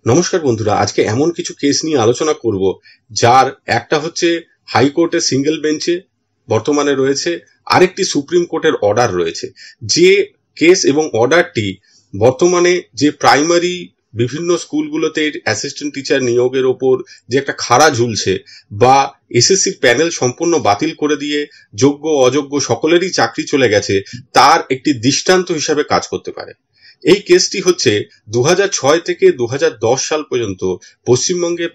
নমস্কার বন্ধুরা, আজকে এমন কিছু কেস নিয়ে আলোচনা করব যার একটা হচ্ছে হাইকোর্টের সিঙ্গেল বেঞ্চে বর্তমানে রয়েছে, আরেকটি সুপ্রিম কোর্টের অর্ডার রয়েছে। যে কেস এবং অর্ডারটি বর্তমানে যে প্রাইমারি বিভিন্ন স্কুলগুলোতে অ্যাসিস্ট্যান্ট টিচার নিয়োগের ওপর যে একটা খাড়া ঝুলছে, বা এসএসসির প্যানেল সম্পূর্ণ বাতিল করে দিয়ে যোগ্য অযোগ্য সকলেরই চাকরি চলে গেছে, তার একটি দৃষ্টান্ত হিসাবে কাজ করতে পারে। এই কেসটি হচ্ছে 2006 থেকে 2010 সাল পর্যন্ত পশ্চিমবঙ্গে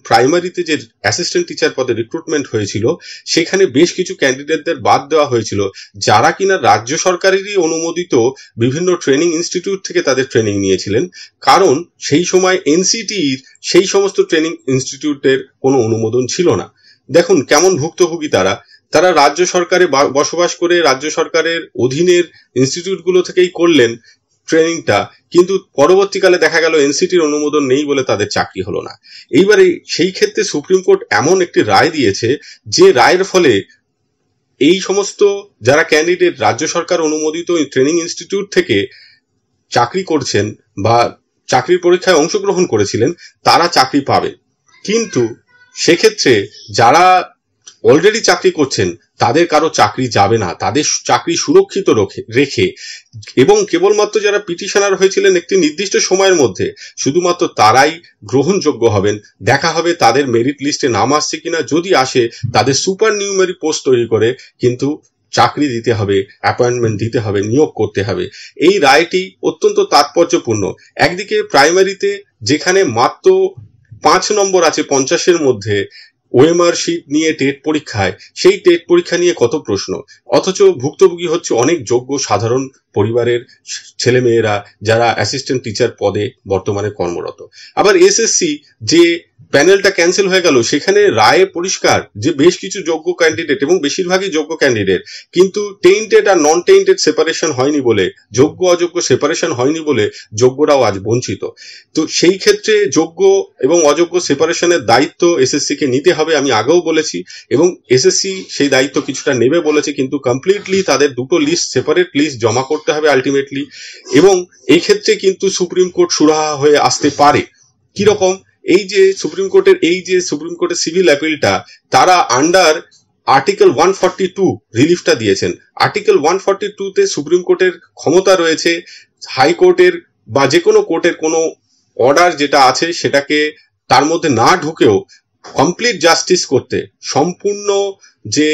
প্রাইমারিতে যে অ্যাসিস্ট্যান্ট টিচার পদে রিক্রুটমেন্ট হয়েছিল, সেখানে বেশ কিছু ক্যান্ডিডেটদের বাদ দেওয়া হয়েছিল যারা কিনা রাজ্য সরকারেরই অনুমোদিত বিভিন্ন ট্রেনিং ইনস্টিটিউট থেকে তাদের ট্রেনিং নিয়েছিলেন, কারণ সেই সময় এনসিটির সেই সমস্ত ট্রেনিং ইনস্টিটিউটের কোনো অনুমোদন ছিল না। দেখুন কেমন ভুক্তভোগী তারা রাজ্য সরকারে বসবাস করে রাজ্য সরকারের অধীনের ইনস্টিটিউটগুলো থেকেই করলেন ট্রেনিংটা, কিন্তু পরবর্তীকালে দেখা গেল এনসিটির অনুমোদন নেই বলে তাদের চাকরি হলো না। এইবারে সেই ক্ষেত্রে সুপ্রিম কোর্ট এমন একটি রায় দিয়েছে, যে রায়ের ফলে এই সমস্ত যারা ক্যান্ডিডেট রাজ্য সরকার অনুমোদিত ট্রেনিং ইনস্টিটিউট থেকে চাকরি করছেন বা চাকরির পরীক্ষায় অংশগ্রহণ করেছিলেন, তারা চাকরি পাবে। কিন্তু সেক্ষেত্রে যারা অলরেডি চাকরি করছেন তাদের কারো চাকরি যাবে না, তাদের চাকরি সুরক্ষিত রেখে, এবং কেবলমাত্র যারা পিটিশনার হয়েছিলেন একটি নির্দিষ্ট সময়ের মধ্যে, শুধুমাত্র তারাই গ্রহণযোগ্য হবেন। দেখা হবে তাদের মেরিট লিস্টে নাম আসছে কিনা, যদি আসে তাদের সুপার নিউমারি পোস্ট তৈরি করে কিন্তু চাকরি দিতে হবে, অ্যাপয়েন্টমেন্ট দিতে হবে, নিয়োগ করতে হবে। এই রায়টি অত্যন্ত তাৎপর্যপূর্ণ। একদিকে প্রাইমারিতে যেখানে মাত্র 5 নম্বর আছে 50-এর মধ্যে ওএমআর শিট নিয়ে টেট পরীক্ষায়, সেই টেট পরীক্ষা নিয়ে কত প্রশ্ন, অথচ ভুক্তভোগী হচ্ছে অনেক যোগ্য সাধারণ পরিবারের ছেলেমেয়েরা যারা অ্যাসিস্ট্যান্ট টিচার পদে বর্তমানে কর্মরত। আবার এসএসসি যে প্যানেলটা ক্যান্সেল হয়ে গেল, সেখানে রায়ে পরিষ্কার যে বেশ কিছু যোগ্য ক্যান্ডিডেট এবং বেশিরভাগই যোগ্য ক্যান্ডিডেট, কিন্তু টেইন্টেড আর নন টেইন্টেড সেপারেশন হয়নি বলে, যোগ্য অযোগ্য সেপারেশন হয়নি বলে যোগ্যরাও আজ বঞ্চিত। তো সেই ক্ষেত্রে যোগ্য এবং অযোগ্য সেপারেশনের দায়িত্ব এসএসসি কে নিতে হবে, আমি আগেও বলেছি, এবং এসএসসি সেই দায়িত্ব কিছুটা নেবে বলেছে, কিন্তু কমপ্লিটলি তাদের দুটো লিস্ট, সেপারেট লিস্ট জমা করতে হবে আলটিমেটলি। এবং এই ক্ষেত্রে কিন্তু সুপ্রিম কোর্ট সুরাহা হয়ে আসতে পারে। কিরকম? এই যে সুপ্রিম কোর্টের সিভিল অ্যাপিলটা, তারা আন্ডার আর্টিকেল 142 রিলিফটা দিয়েছেন। আর্টিকেল 142 তে সুপ্রিম কোর্টের ক্ষমতা রয়েছে হাইকোর্টের বা যে কোনো কোর্টের কোনো অর্ডার যেটা আছে সেটাকে তার মধ্যে না ঢুকেও কমপ্লিট জাস্টিস করতে, সম্পূর্ণ যে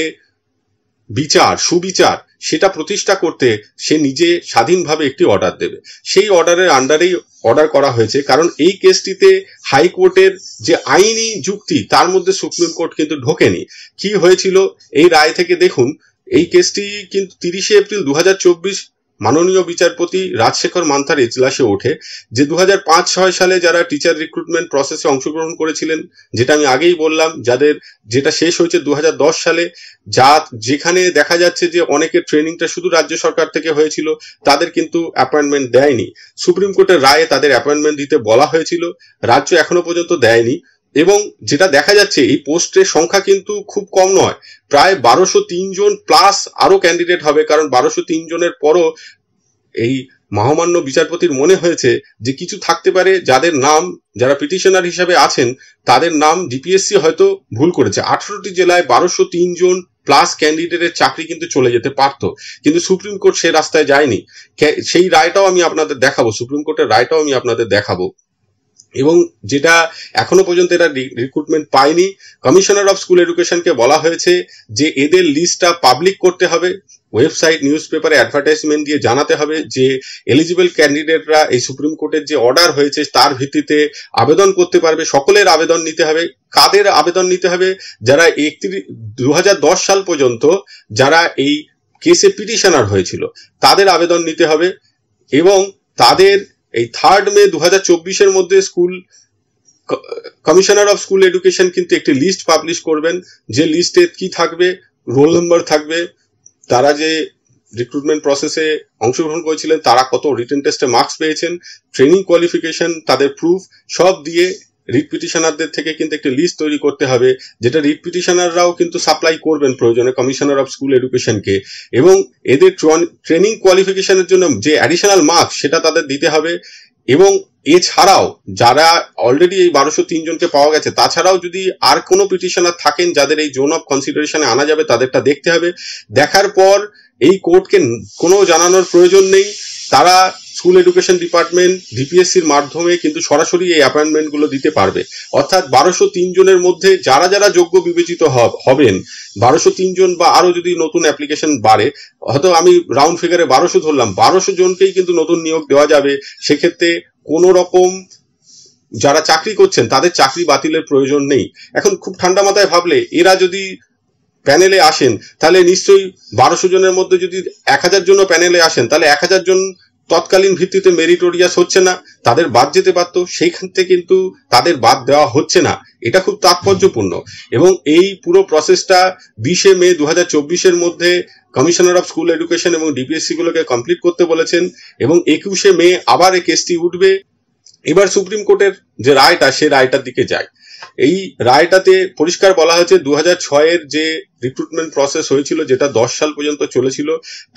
বিচার সুবিচার সেটা প্রতিষ্ঠা করতে সে নিজে স্বাধীনভাবে একটি অর্ডার দেবে। সেই অর্ডারের আন্ডারেই অর্ডার করা হয়েছে, কারণ এই কেসটিতে হাইকোর্টের যে আইনি যুক্তি তার মধ্যে সুপ্রিম কোর্ট কিন্তু ঢোকেনি। কি হয়েছিল এই রায় থেকে দেখুন। এই কেসটি কিন্তু 30 এপ্রিল 2024 মাননীয় বিচারপতি রাজশেখর মান্থার এজলাসে ওঠে, যে 2005-06 সালে যারা টিচার রিক্রুটমেন্ট প্রসেসে অংশগ্রহণ করেছিলেন, যেটা আমি আগেই বললাম, যেটা শেষ হয়েছে 2010 সালে, যেখানে দেখা যাচ্ছে যে অনেকের ট্রেনিংটা শুধু রাজ্য সরকার থেকে হয়েছিল, তাদের কিন্তু অ্যাপয়েন্টমেন্ট দেয়নি। সুপ্রিম কোর্টের রায়ে তাদের অ্যাপয়েন্টমেন্ট দিতে বলা হয়েছিল, রাজ্য এখনো পর্যন্ত দেয়নি। এবং যেটা দেখা যাচ্ছে এই পোস্টের সংখ্যা কিন্তু খুব কম নয়, প্রায় 1203 জন প্লাস আরো ক্যান্ডিডেট হবে, কারণ 1203 জনের পরও এই মহামান্য বিচারপতির মনে হয়েছে যে কিছু থাকতে পারে যাদের নাম, যারা পিটিশনার হিসাবে আছেন তাদের নাম ডিপিএসসি হয়তো ভুল করেছে। 18টি জেলায় 1203 জন প্লাস ক্যান্ডিডেটের চাকরি কিন্তু চলে যেতে পারতো, কিন্তু সুপ্রিম কোর্ট সে রাস্তায় যায়নি। সেই রায়টাও আমি আপনাদের দেখাবো, সুপ্রিম কোর্টের রায়টাও আমি আপনাদের দেখাবো। এবং যেটা এখনো পর্যন্ত এরা রিক্রুটমেন্ট পায়নি, কমিশনার অফ স্কুল এডুকেশনকে বলা হয়েছে যে এদের লিস্টটা পাবলিক করতে হবে, ওয়েবসাইট নিউজ পেপারে অ্যাডভার্টাইজমেন্ট দিয়ে জানাতে হবে যে এলিজিবল ক্যান্ডিডেটরা এই সুপ্রিম কোর্টের যে অর্ডার হয়েছে তার ভিত্তিতে আবেদন করতে পারবে। সকলের আবেদন নিতে হবে। কাদের আবেদন নিতে হবে? যারা 2010 সাল পর্যন্ত যারা এই কেসে পিটিশনার হয়েছিল তাদের আবেদন নিতে হবে, এবং তাদের এই 3 মে 2024-এর মধ্যে কমিশনার অফ স্কুল এডুকেশন কিন্তু একটি লিস্ট পাবলিশ করবেন, যে লিস্টে কি থাকবে, রোল নাম্বার থাকবে, তারা যে রিক্রুটমেন্ট প্রসেসে অংশগ্রহণ করেছিলেন, তারা কত রিটেন টেস্টে মার্কস পেয়েছেন, ট্রেনিং কোয়ালিফিকেশন, তাদের প্রুফ সব দিয়ে রিট পিটিশনারদের থেকে কিন্তু একটি লিস্ট তৈরি করতে হবে, যেটা রিট পিটিশনাররাও কিন্তু সাপ্লাই করবেন প্রয়োজনে কমিশনার অফ স্কুল এডুকেশনকে। এবং এদের ট্রেনিং কোয়ালিফিকেশনের জন্য যে অ্যাডিশনাল মার্কস সেটা তাদের দিতে হবে। এবং এছাড়াও যারা অলরেডি এই 1203 জনকে পাওয়া গেছে, তাছাড়াও যদি আর কোনো পিটিশনার থাকেন যাদের এই জোন অফ কনসিডারেশনে আনা যাবে, তাদেরটা দেখতে হবে। দেখার পর এই কোর্টকে কোনো জানানোর প্রয়োজন নেই, তারা স্কুল এডুকেশন ডিপার্টমেন্ট ডিপিএসসির মাধ্যমে কিন্তু সরাসরি এই অ্যাপয়েন্টমেন্টগুলো দিতে পারবে। অর্থাৎ 1203 জনের মধ্যে যারা যারা যোগ্য বিবেচিত হবেন, 1203 জন বা আরো যদি নতুন অ্যাপ্লিকেশন বাড়ে, হয়তো আমি রাউন্ড ফিগারে 1200 ধরলাম, 1200 জনকেই কিন্তু নতুন নিয়োগ দেওয়া যাবে। সেক্ষেত্রে কোনো রকম যারা চাকরি করছেন তাদের চাকরি বাতিলের প্রয়োজন নেই। এখন খুব ঠান্ডা মাথায় ভাবলে, এরা যদি প্যানেলে আসেন তাহলে নিশ্চয়ই 1200 জনের মধ্যে যদি 1000 জনও প্যানেলে আসেন, তাহলে 1000 জন তৎকালীন ভিত্তিতে মেরিটোরিয়াস হচ্ছে না, তাদের বাদ যেতে পারতো, সেইখান থেকে কিন্তু তাদের বাদ দেওয়া হচ্ছে না। এটা খুব তাৎপর্যপূর্ণ। এবং এই পুরো প্রসেসটা 20 মে 2024 মধ্যে কমিশনার অফ স্কুল এডুকেশন এবং ডিপিএসসি গুলোকে কমপ্লিট করতে বলেছেন, এবং 21 মে আবার এই কেসটি উঠবে। এবার সুপ্রিম কোর্টের যে রায়টা, সে রায়টার দিকে যায়। এই রায়টাতে পরিষ্কার বলা হয়েছে 2006 যে রিক্রুটমেন্ট প্রসেস হয়েছিল, যেটা 10 সাল পর্যন্ত চলেছিল,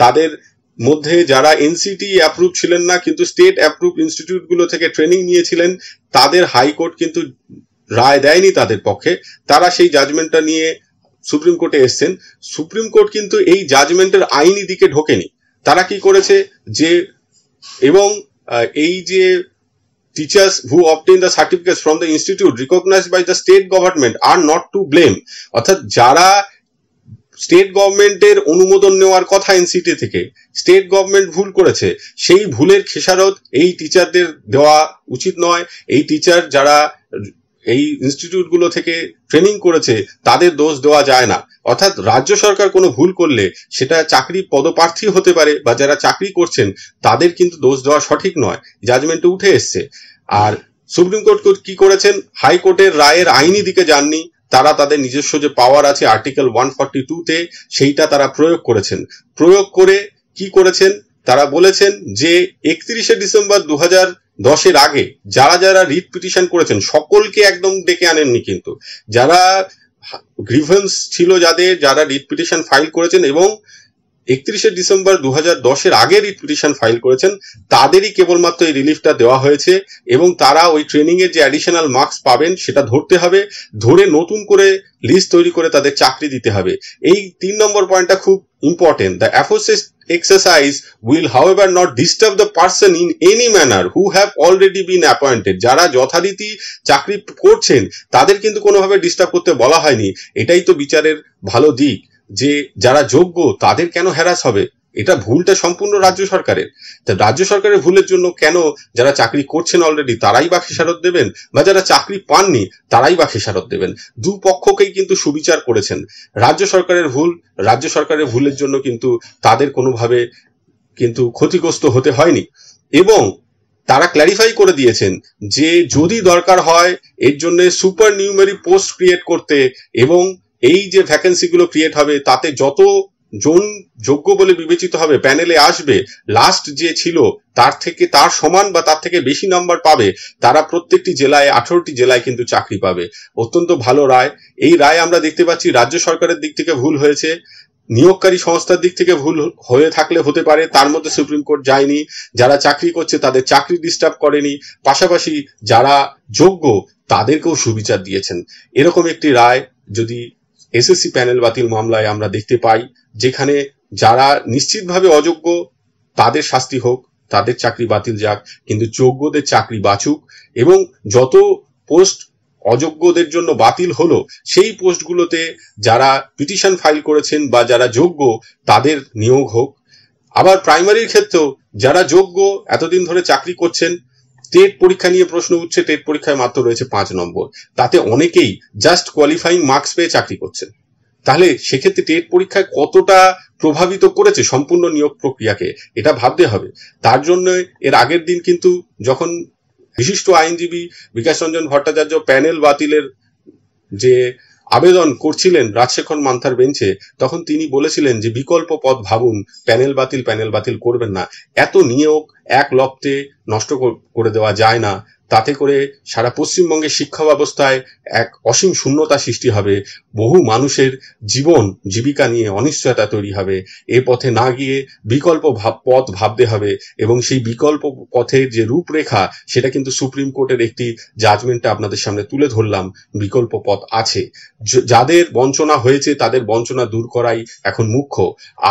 তাদের মধ্যে যারা এনসিটি অ্যাপ্রুভ ছিলেন না কিন্তু স্টেট অ্যাপ্রুভ ইনস্টিটিউট গুলো থেকে ট্রেনিং নিয়েছিলেন, তাদের হাইকোর্ট কিন্তু রায় দেয়নি তাদের পক্ষে। তারা সেই জাজমেন্টটা নিয়ে সুপ্রিম কোর্টে এসছেন। সুপ্রিম কোর্ট কিন্তু এই জাজমেন্টের আইনি দিকে ঢোকেনি। তারা কি করেছে যে, এবং এই যে teachers who obtain the certificates from the institute recognized by the state government are not to blame, অর্থাৎ যারা স্টেট গভর্নমেন্টের অনুমোদন নেওয়ার কথা এনসিটি থেকে, স্টেট গভর্নমেন্ট ভুল করেছে, সেই ভুলের খেসারত এই টিচারদের দেওয়া উচিত নয়। এই টিচার যারা এই ইনস্টিটিউট গুলো থেকে ট্রেনিং করেছে, তাদের দোষ দেওয়া যায় না। অর্থাৎ রাজ্য সরকার কোনো ভুল করলে সেটা চাকরি পদপ্রার্থী হতে পারে, বা যারা চাকরি করছেন তাদের কিন্তু দোষ দেওয়া সঠিক নয়। জাজমেন্টে উঠে এসছে। আর সুপ্রিম কোর্ট কি করেছেন, হাইকোর্টের রায়ের আইনি দিকে যাননি, তারা তাদের নিজস্ব যে পাওয়ার আছে আর্টিকেল 142-তে, সেইটা তারা প্রয়োগ করেছেন। প্রয়োগ করে কি করেছেন, তারা বলেছেন যে 31 ডিসেম্বর 2010 আগে যারা যারা রিট পিটিশন করেছেন সকলকে একদম ডেকে আনেননি, কিন্তু যারা গ্রিভেন্স ছিল, যারা রিট পিটিশন ফাইল করেছেন এবং 31 ডিসেম্বর 2010 আগে রিট পিটিশন ফাইল করেছেন, তাদেরই কেবলমাত্র এই রিলিফটা দেওয়া হয়েছে। এবং তারা ওই ট্রেনিং এর যে অ্যাডিশনাল মার্কস পাবেন সেটা ধরতে হবে, ধরে নতুন করে লিস্ট তৈরি করে তাদের চাকরি দিতে হবে। এই 3 নম্বর পয়েন্টটা খুব important. The aforesaid exercise will however not disturb the person in any manner who have already been appointed. যারা যথারীতি চাকরি করছেন তাদের কিন্তু কোনোভাবে ডিস্টার্ব করতে বলা হয়নি। এটাই তো বিচারের ভালো দিক, যে যারা যোগ্য তাদের কেন হ্যারাস হবে। এটা ভুলটা সম্পূর্ণ রাজ্য সরকারের। তা রাজ্য সরকারের ভুলের জন্য কেন যারা চাকরি করছেন অলরেডি তারাই বা খেসারত দেবেন, বা যারা চাকরি পাননি তারাই বা খেসারত দেবেন? দুপক্ষকেই কিন্তু সুবিচার করেছেন। রাজ্য সরকারের ভুলের জন্য কিন্তু তাদের কোনোভাবে কিন্তু ক্ষতিগ্রস্ত হতে হয়নি। এবং তারা ক্ল্যারিফাই করে দিয়েছেন যে যদি দরকার হয় এর জন্য সুপার নিউমেরি পোস্ট ক্রিয়েট করতে, এবং এই যে ভ্যাকেন্সি গুলো ক্রিয়েট হবে তাতে যত জন যোগ্য বলে বিবেচিত হবে প্যানেলে আসবে, লাস্ট যে ছিল তার সমান বা তার থেকে বেশি নাম্বার পাবে, তারা প্রত্যেকটি জেলায় 18টি জেলায় কিন্তু চাকরি পাবে। অত্যন্ত ভালো রায়। এই রায় আমরা দেখতে পাচ্ছি রাজ্য সরকারের দিক থেকে ভুল হয়েছে, নিয়োগকারী সংস্থার দিক থেকে ভুল হয়ে থাকলে হতে পারে, তার মধ্যে সুপ্রিম কোর্ট যায়নি। যারা চাকরি করছে তাদের চাকরি ডিস্টার্ব করেনি, পাশাপাশি যারা যোগ্য তাদেরকেও সুবিচার দিয়েছেন। এরকম একটি রায় যদি এসএসসি প্যানেল বাতিল মামলায় আমরা দেখতে পাই, যেখানে যারা নিশ্চিতভাবে অযোগ্য তাদের শাস্তি হোক, তাদের চাকরি বাতিল যাক, কিন্তু যোগ্যদের চাকরি বাঁচুক, এবং যত পোস্ট অযোগ্যদের জন্য বাতিল হলো সেই পোস্টগুলোতে যারা পিটিশন ফাইল করেছেন বা যারা যোগ্য তাদের নিয়োগ হোক। আবার প্রাইমারির ক্ষেত্রেও যারা যোগ্য এতদিন ধরে চাকরি করছেন, টেট পরীক্ষা নিয়ে প্রশ্ন উঠছে, টেট পরীক্ষায় মাত্র রয়েছে 5 নম্বর, তাতে অনেকেই জাস্ট কোয়ালিফাইং মার্কস পেয়ে চাকরি করছেন। তাহলে সেক্ষেত্রে টেট পরীক্ষায় কতটা প্রভাবিত করেছে সম্পূর্ণ নিয়োগ প্রক্রিয়াকে, এটা ভাবতে হবে। তার জন্য এর আগের দিন কিন্তু যখন বিশিষ্ট আইনজীবী বিকাশ রঞ্জন ভট্টাচার্য প্যানেল বাতিলের যে আবেদন করছিলেন রাজশেখর মান্থার বেঞ্চে, তখন তিনি বলেছিলেন যে বিকল্প পথ ভাবুন, প্যানেল বাতিল করবেন না। এত নিয়োগ এক লপ্তে নষ্ট করে দেওয়া যায় না। তাতে করে সারা পশ্চিমবঙ্গের শিক্ষা ব্যবস্থায় এক অসীম শূন্যতা সৃষ্টি হবে, বহু মানুষের জীবন জীবিকা নিয়ে অনিশ্চয়তা তৈরি হবে। এ পথে না গিয়ে বিকল্প পথ ভাবতে হবে, এবং সেই বিকল্প পথের যে রূপরেখা সেটা কিন্তু সুপ্রিম কোর্টের একটি জাজমেন্টে আপনাদের সামনে তুলে ধরলাম। বিকল্প পথ আছে, যাদের বঞ্চনা হয়েছে তাদের বঞ্চনা দূর করাই এখন মুখ্য।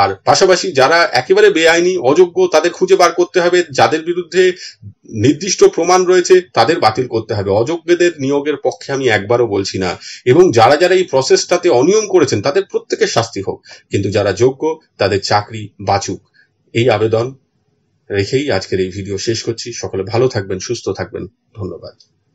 আর পাশাপাশি যারা একেবারে বেআইনি অযোগ্য তাদের খুঁজে বার করতে হবে, যাদের বিরুদ্ধে নির্দিষ্ট প্রমাণ রয়েছে তাদের বাতিল করতে হবে। অযোগ্যদের নিয়োগের পক্ষে আমি একবারও বলছি না, এবং যারা যারা এই প্রসেসটাতে অনিয়ম করেছেন তাদের প্রত্যেকের শাস্তি হোক, কিন্তু যারা যোগ্য তাদের চাকরি বাঁচুক, এই আবেদন রেখেই আজকের এই ভিডিও শেষ করছি। সকলে ভালো থাকবেন, সুস্থ থাকবেন, ধন্যবাদ।